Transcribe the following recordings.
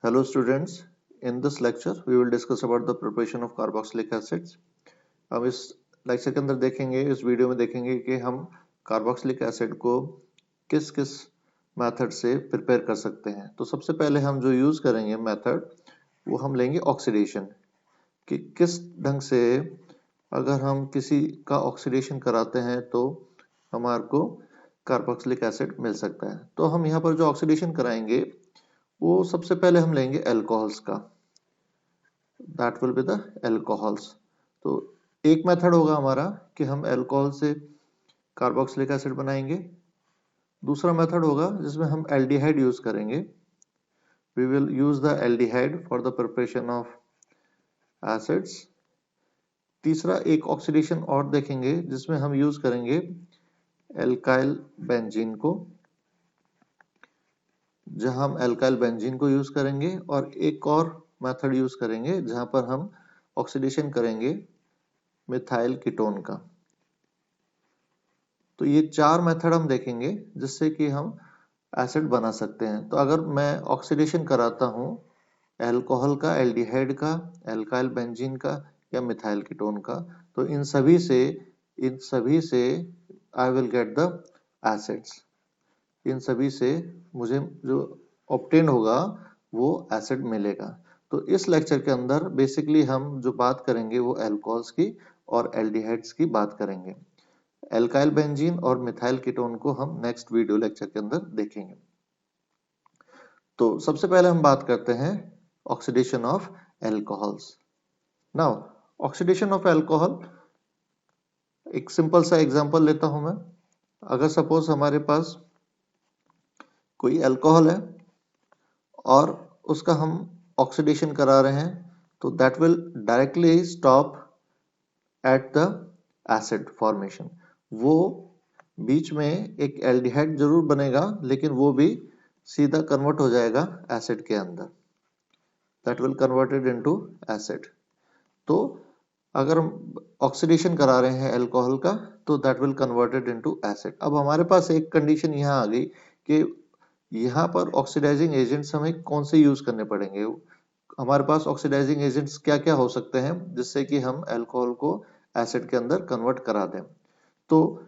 Hello students, in this lecture we will discuss about the preparation of carboxylic acids. अब इस lecture के अंदर देखेंगे, इस वीडियो में देखेंगे कि हम कार्बोक्सिलिक एसिड को किस किस मेथड से प्रिपेयर कर सकते हैं। तो सबसे पहले हम जो यूज करेंगे मेथड वो हम लेंगे ऑक्सीडेशन, कि किस ढंग से अगर हम किसी का ऑक्सीडेशन कराते हैं तो हमारे को कार्बोक्सिलिक एसिड मिल सकता है। तो हम यहाँ पर जो ऑक्सीडेशन कराएंगे वो सबसे पहले हम लेंगे अल्कोहल्स का, that will be the alcohols. तो एक मेथड होगा हमारा कि हम अल्कोहल से कार्बोक्सिलिक एसिड बनाएंगे। दूसरा मेथड होगा जिसमें हम एल्डिहाइड यूज करेंगे। We will use the aldehyde for the preparation of acids. तीसरा एक ऑक्सीडेशन और देखेंगे जिसमें हम यूज करेंगे एल्काइल बेंजीन को, जहां हम एल्काइल बेंजीन को यूज करेंगे, और एक और मेथड यूज करेंगे जहां पर हम ऑक्सीडेशन करेंगे मिथाइल कीटोन का। तो ये चार मेथड हम देखेंगे जिससे कि हम एसिड बना सकते हैं। तो अगर मैं ऑक्सीडेशन कराता हूं अल्कोहल का, एल्डिहाइड का, एल्काइल बेंजीन का या मिथाइल कीटोन का, तो इन सभी से I will get the acids. इन सभी से मुझे जो ऑब्टेन होगा वो एसिड मिलेगा। तो इस लेक्चर के अंदर बेसिकली हम जो बात करेंगे वो अल्कोहल्स की और एल्डिहाइड्स की बात करेंगे। एल्काइल बेंजीन और मिथाइल कीटोन को हम नेक्स्ट वीडियो लेक्चर के अंदर देखेंगे। तो सबसे पहले हम बात करते हैं oxidation of alcohols. Now oxidation of alcohol, एक सिंपल सा एग्जांपल लेता हूं मैं। अगर सपोज हमारे पास कोई अल्कोहल है और उसका हम ऑक्सीडेशन करा रहे हैं, तो that will directly stop at the acid formation. वो बीच में एक एल्डिहाइड जरूर बनेगा, लेकिन वो भी सीधा कन्वर्ट हो जाएगा एसिड के अंदर, that will converted into acid. तो अगर हम ऑक्सीडेशन करा रहे हैं अल्कोहल का तो that will converted into acid. अब हमारे पास एक कंडीशन यहाँ आ गई कि यहाँ पर ऑक्सीडाइजिंग एजेंट्स हमें कौन से यूज करने पड़ेंगे। हमारे पास ऑक्सीडाइजिंग एजेंट्स क्या क्या हो सकते हैं जिससे कि हम अल्कोहल को एसिड के अंदर कन्वर्ट करा दें। तो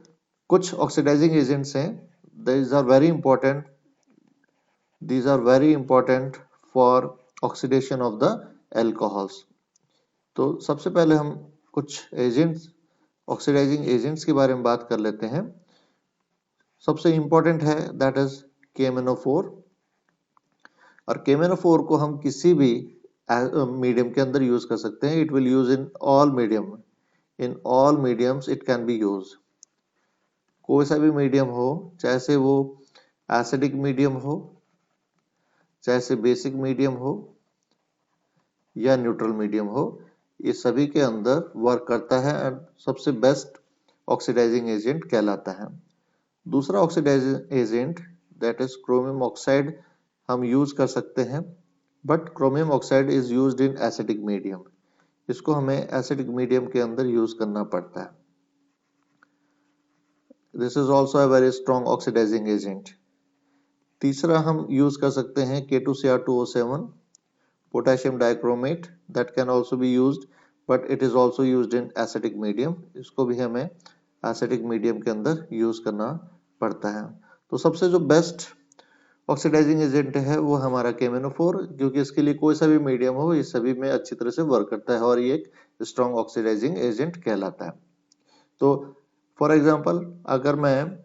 कुछ ऑक्सीडाइजिंग एजेंट्स हैं, these are very important for oxidation of the alcohols. तो सबसे पहले हम कुछ एजेंट्स, ऑक्सीडाइजिंग एजेंट्स के बारे में बात कर लेते हैं। सबसे इंपॉर्टेंट है दैट इज KMnO4। और KMnO4 को हम किसी भी मीडियम के अंदर यूज कर सकते हैं। It will use in all mediums it can be use. कोई सा भी मीडियम हो, चाहे से वो एसिडिक मीडियम हो, चाहे से बेसिक मीडियम हो या न्यूट्रल मीडियम हो, ये सभी के अंदर वर्क करता है और सबसे बेस्ट ऑक्सीडाइजिंग एजेंट कहलाता है। दूसरा oxidising agent that is chromium oxide हम यूज कर सकते हैं, but chromium oxide is used in acidic medium. इसको हमें एसिडिक मीडियम के अंदर यूज करना पड़ता है। This is also a very strong oxidising agent. तीसरा हम यूज कर सकते हैं K2Cr2O7, potassium dichromate, that can also be used but it is also used in acidic medium. इसको भी हमें एसिडिक मीडियम के अंदर यूज करना पड़ता है। तो सबसे जो बेस्ट ऑक्सीडाइजिंग एजेंट है वो हमारा KMnO4, क्योंकि इसके लिए कोई सा भी मीडियम हो ये सभी में अच्छी तरह से वर्क करता है और ये एक स्ट्रॉन्ग ऑक्सीडाइजिंग एजेंट कहलाता है। तो फॉर एग्जांपल अगर मैं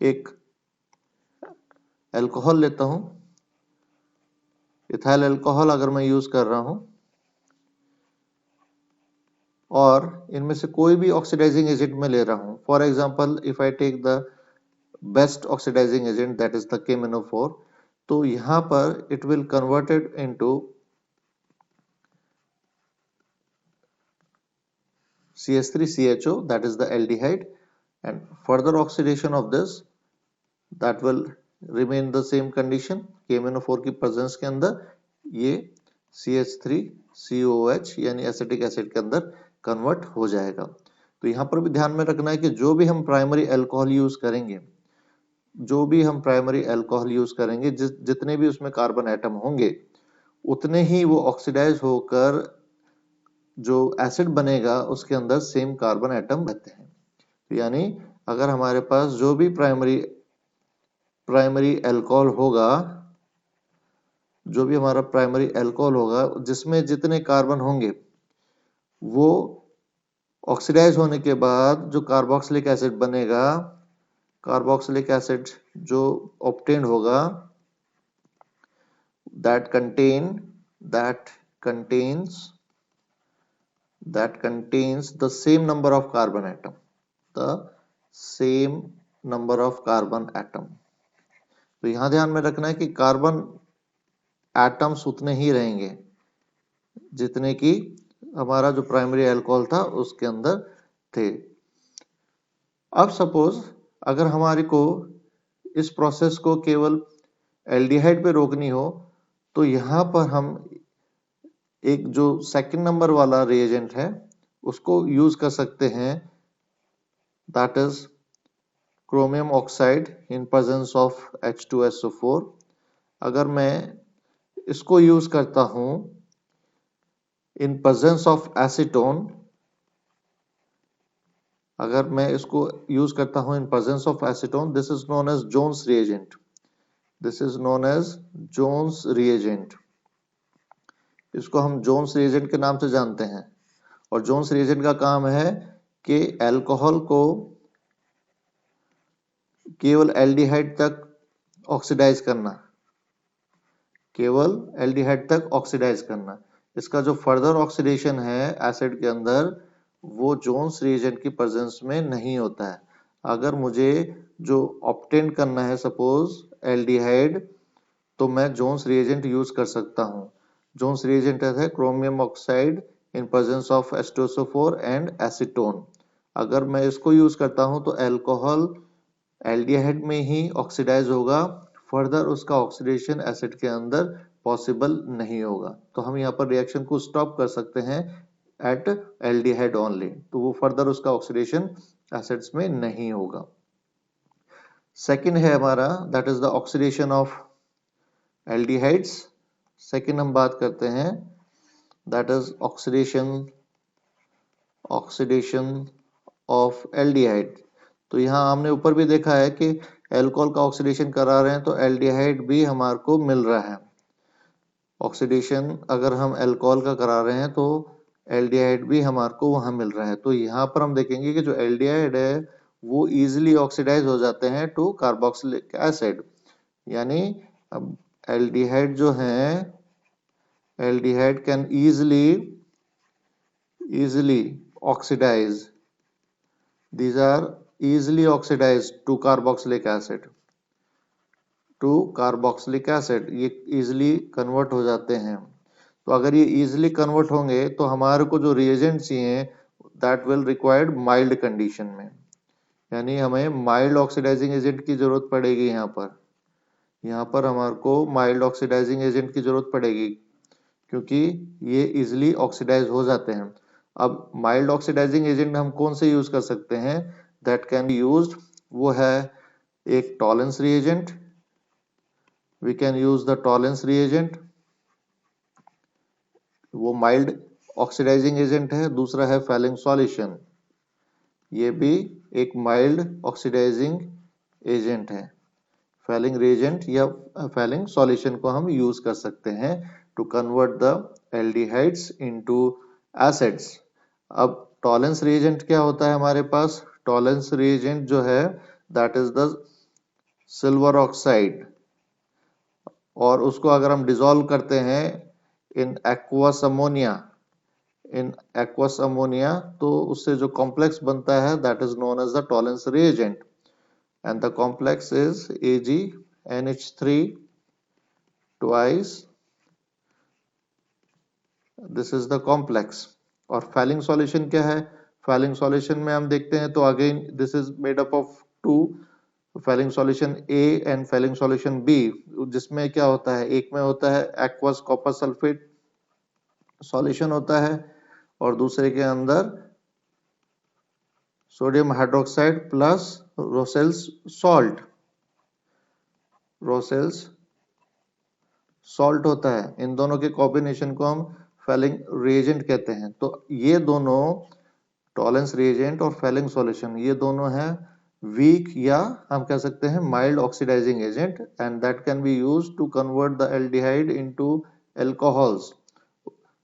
एक अल्कोहल लेता हूं, इथाइल अल्कोहल अगर मैं यूज कर रहा हूं, और इनमें से कोई भी ऑक्सीडाइजिंग एजेंट में ले रहा हूं, for example if I take the best oxidising agent that is the KMnO4, तो यहां पर it will converted into CH3CHO, that is the aldehyde, and further oxidation of this that will remain the same condition। KMnO4 की presence के अंदर ये CH3COH यानी acetic acid के अंदर कन्वर्ट हो जाएगा। तो यहाँ पर भी ध्यान में रखना है कि जो भी हम प्राइमरी अल्कोहल यूज करेंगे, जितने भी उसमें कार्बन एटम होंगे उतने ही वो ऑक्सीडाइज होकर जो एसिड बनेगा उसके अंदर सेम कार्बन एटम रहते हैं। तो यानी अगर हमारे पास जो भी प्राइमरी अल्कोहल होगा, जो भी हमारा प्राइमरी अल्कोहल होगा जिसमें जितने कार्बन होंगे वो ऑक्सीडाइज होने के बाद जो कार्बोक्सिलिक एसिड बनेगा, कार्बोक्सिलिक एसिड जो ऑब्टेन्ड होगा that contains the same number of carbon atom, the same number of carbon atom। तो यहां ध्यान में रखना है कि कार्बन एटम्स उतने ही रहेंगे जितने की हमारा जो प्राइमरी अल्कोहल था उसके अंदर थे। अब सपोज अगर हमारे को इस प्रोसेस को केवल एल्डिहाइड पे रोकनी हो तो यहां पर हम एक जो सेकंड नंबर वाला रिएजेंट है उसको यूज कर सकते हैं, that is chromium oxide in presence of H2SO4। अगर मैं इसको यूज करता हूं इन प्रेजेंस ऑफ एसीटोन, अगर मैं इसको यूज करता हूं in presence of acetone, this is known as Jones reagent. This is known as Jones reagent. इसको हम जोन्स रिएजेंट के नाम से जानते हैं। और जोन्स रिएजेंट का काम है कि अल्कोहल को केवल एल्डिहाइड तक ऑक्सीडाइज करना, केवल एल्डिहाइड तक ऑक्सीडाइज करना। इसका जो फर्दर ऑक्सीडेशन है एसिड के अंदर वो जोन्स रिएजेंट की प्रेजेंस में नहीं होता है। अगर मुझे जो ऑब्टेन करना है सपोज एल्डिहाइड, तो मैं जोन्स रिएजेंट यूज कर सकता हूं। जोन्स रिएजेंट है chromium oxide in presence of H2SO4 and acetone. अगर मैं इसको यूज करता हूं तो अल्कोहल एल्डिहाइड में ही ऑक्सीडाइज होगा, फर्दर उसका ऑक्सीडेशन एसिड के अंदर पॉसिबल नहीं होगा। तो हम यहाँ पर रिएक्शन को स्टॉप कर सकते हैं एट एल्डिहाइड ओनली, तो वो फर्दर उसका ऑक्सीडेशन एसिड्स में नहीं होगा। सेकंड है हमारा that is the oxidation of aldehydes. Second हम बात करते हैं that is oxidation of aldehyde. तो यहाँ हमने ऊपर भी देखा है कि अल्कोहल का ऑक्सीडेशन करा रहे हैं तो एल्डिहाइड भी हमारे को मिल रहा है। ऑक्सीडेशन अगर हम अल्कोहल का करा रहे हैं तो एल्डिहाइड भी हमारे को वहां मिल रहा है। तो यहाँ पर हम देखेंगे कि जो एल्डिहाइड है वो इजीली ऑक्सीडाइज हो जाते हैं टू कार्बोक्सिलिक एसिड। यानी अब एल्डिहाइड जो है, aldehyde can easily oxidize, these are easily oxidized to carboxylic acid, ये easily कन्वर्ट हो जाते हैं। तो अगर ये easily कन्वर्ट होंगे तो हमारे को जो रिएजेंट चाहिए that will required mild condition में, यानी हमें माइल्ड ऑक्सीडाइजिंग एजेंट की जरूरत पड़ेगी। यहाँ पर हमारे को माइल्ड ऑक्सीडाइजिंग एजेंट की जरूरत पड़ेगी क्योंकि ये इजिली ऑक्सीडाइज हो जाते हैं। अब माइल्ड ऑक्सीडाइजिंग एजेंट हम कौन से यूज कर सकते हैं दैट कैन बी यूज्ड, वो है एक Tollens reagent. We can use the Tollens reagent, वो माइल्ड ऑक्सीडाइजिंग एजेंट है। दूसरा है फेलिंग सॉल्यूशन, ये भी एक माइल्ड ऑक्सीडाइजिंग एजेंट है। फेलिंग रिएजेंट या फेलिंग सॉल्यूशन को हम यूज कर सकते हैं to convert the aldehydes into acids. अब टॉलेंस रिएजेंट क्या होता है हमारे पास? टॉलेंस रिएजेंट जो है that is the silver oxide, और उसको अगर हम डिसॉल्व करते हैं इन एक्वस अमोनिया, तो उससे जो कॉम्प्लेक्स बनता है that is known as the Tollens reagent, and the complex is AgNH3 twice, this is the complex। और फैलिंग सॉल्यूशन क्या है? फैलिंग सॉल्यूशन में हम देखते हैं तो again this is made up of two, Fehling solution A and Fehling solution B, जिसमें क्या होता है, एक में होता है एक्वस कॉपर सल्फेट सॉल्यूशन होता है और दूसरे के अंदर सोडियम हाइड्रोक्साइड प्लस रोसेल्स सॉल्ट होता है, इन दोनों के कॉम्बिनेशन को हम फैलिंग रिएजेंट कहते हैं। तो ये दोनों टॉलेंस रिएजेंट और फैलिंग सॉल्यूशन ये दोनों हैं वीक या हम कह सकते हैं mild oxidising agent, and that can be used to convert the aldehyde into alcohols,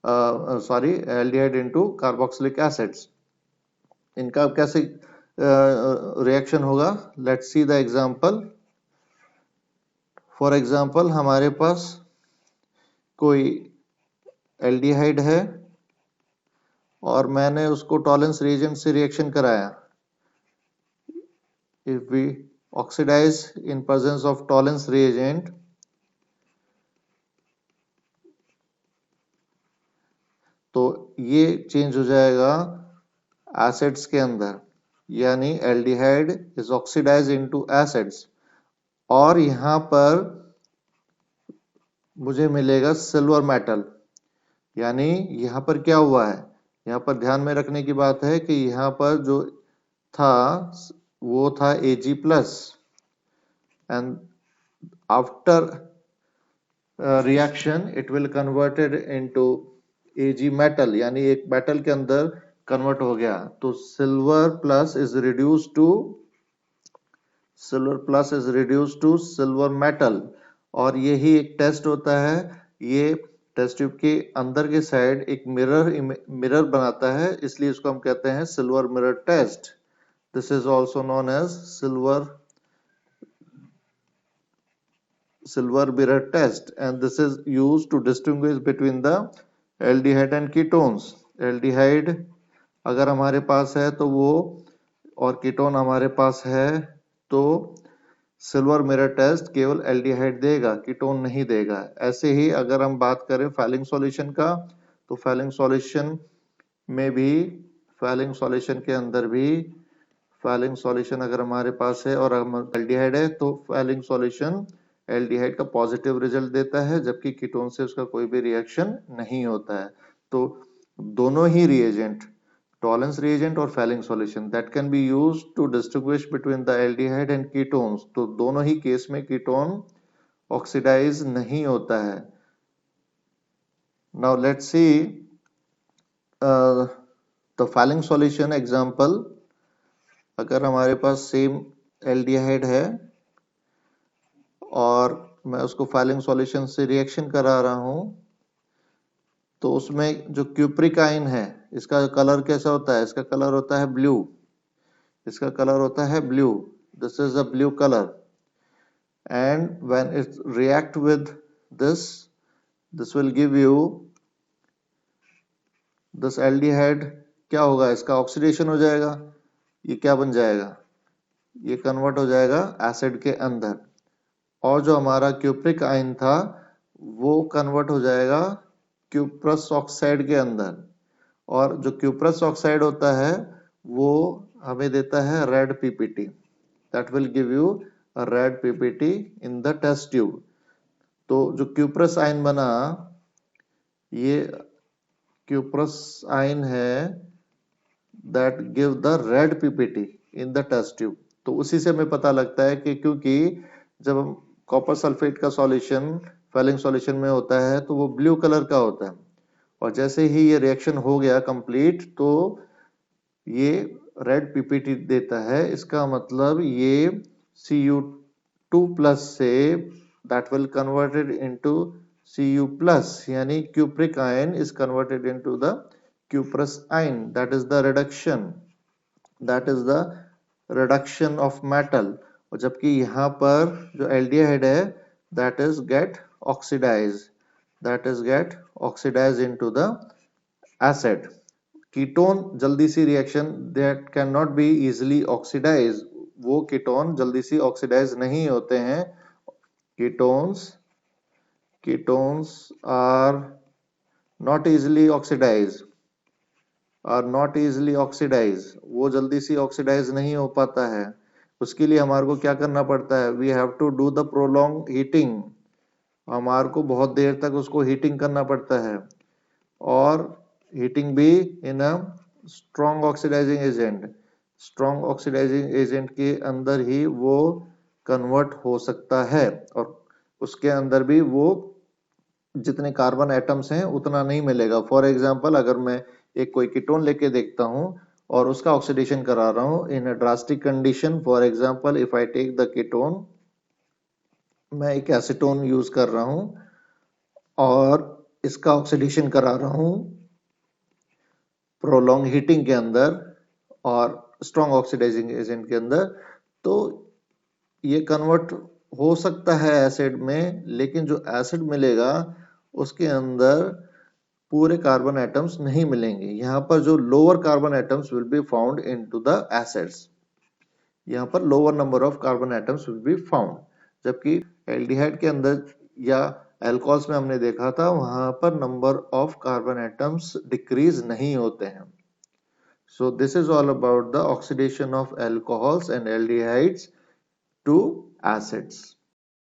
aldehyde into carboxylic acids. इनका कैसे रिएक्शन होगा, let's see the example. For example हमारे पास कोई एल्डिहाइड है और मैंने उसको टॉलेंस रिएजेंट से रिएक्शन कराया। If we oxidize in presence of tolerance reagent, तो ये चेंज हो जाएगा एसिड्स के अंदर, यानी aldehyde is oxidise into acids, और यहां पर मुझे मिलेगा सिल्वर मेटल। यानी यहां पर क्या हुआ है, यहां पर ध्यान में रखने की बात है कि यहां पर जो था वो था Ag plus, and after reaction it will converted into Ag metal, यानी एक मेटल के अंदर कन्वर्ट हो गया। तो silver plus is reduce to silver metal, और यही एक टेस्ट होता है। ये टेस्ट ट्यूब के अंदर के साइड एक मिरर बनाता है, इसलिए इसको हम कहते हैं silver mirror test. This is also known as silver mirror test, and this is used to distinguish between the aldehyde and ketones। aldehyde अगर हमारे पास है तो वो, और कीटोन हमारे पास है तो सिल्वर मिरर टेस्ट केवल एल्डिहाइड देगा, कीटोन नहीं देगा। ऐसे ही अगर हम बात करें फैलिंग सॉल्यूशन का, तो फैलिंग सॉल्यूशन में भी, फैलिंग सॉल्यूशन के अंदर भी, फैलिंग सॉल्यूशन अगर हमारे पास है और एल्डिहाइड है तो फैलिंग सॉल्यूशन एल्डिहाइड का पॉजिटिव रिजल्ट देता है, जबकि कीटोन से उसका कोई भी रिएक्शन नहीं होता है। तो दोनों ही रिएजेंट, टॉलेंस रिएजेंट और Fehling solution, that can be used to distinguish between the aldehyde and ketones. तो दोनों ही केस में कीटोन ऑक्सीडाइज नहीं होता है। Now let's see the Fehling solution example. अगर हमारे पास सेम एल्डिहाइड है और मैं उसको फैलिंग सॉल्यूशन से रिएक्शन करा रहा हूं, तो उसमें जो क्यूप्रिक आयन है इसका कलर कैसा होता है, इसका कलर होता है ब्लू, इसका कलर होता है blue, this is a blue colour, and when it react with this will give you this aldehyde. क्या होगा, इसका ऑक्सीडेशन हो जाएगा, ये क्या बन जाएगा, ये कन्वर्ट हो जाएगा एसिड के अंदर, और जो हमारा क्यूप्रिक आयन था वो कन्वर्ट हो जाएगा क्यूप्रस ऑक्साइड के अंदर, और जो क्यूप्रस ऑक्साइड होता है वो हमें देता है red PPT, that will give you a red PPT in the test tube. तो जो क्यूप्रस आयन बना, ये क्यूप्रस आयन है that give the red PPT in the test tube. तो उसी से हमें पता लगता है कि क्योंकि जब हम कॉपर सल्फेट का सॉल्यूशन फैलिंग सॉल्यूशन में होता है तो वो ब्लू कलर का होता है, और जैसे ही ये रिएक्शन हो गया कंप्लीट तो ये रेड पीपीटी देता है। इसका मतलब ये Cu2 प्लस से that will converted into Cu plus, यानी cupric ion is converted into the cuprous ion, that is the reduction of metal। और जबकि यहाँ पर जो एल्डिहाइड है that is get oxidized into the acid। Ketone जल्दी सी reaction that cannot be easily oxidized, वो कीटोन जल्दी सी ऑक्सीडाइज नहीं होते हैं। Ketones are not easily oxidized, वो जल्दी सी ऑक्सीडाइज नहीं हो पाता है। उसके लिए हमारे को क्या करना पड़ता है, we have to do the prolong heating, हमारे को बहुत देर तक उसको हीटिंग करना पड़ता है, और हीटिंग भी इन अ स्ट्रॉन्ग ऑक्सीडाइजिंग एजेंट के अंदर ही वो कन्वर्ट हो सकता है, और उसके अंदर भी वो जितने कार्बन एटम्स हैं उतना नहीं मिलेगा। फॉर एग्जांपल अगर मैं एक कोई कीटोन लेके देखता हूं और उसका ऑक्सीडेशन करा रहा हूं in a drastic condition, for example if I take the ketone, मैं एक एसीटोन यूज कर रहा हूं और इसका ऑक्सीडेशन करा रहा हूं प्रोलॉन्ग हीटिंग के अंदर और स्ट्रॉन्ग ऑक्सीडाइजिंग एजेंट के अंदर, तो ये कन्वर्ट हो सकता है एसिड में, लेकिन जो एसिड मिलेगा उसके अंदर पूरे कार्बन एटम्स नहीं मिलेंगे। यहाँ पर जो lower carbon atoms will be found into the acids, यहाँ पर lower number of carbon atoms will be found, जबकि एल्डिहाइड के अंदर या अल्कोहल्स में हमने देखा था वहां पर number of carbon atoms decrease नहीं होते हैं। So this is all about the oxidation of alcohols and aldehydes to acids.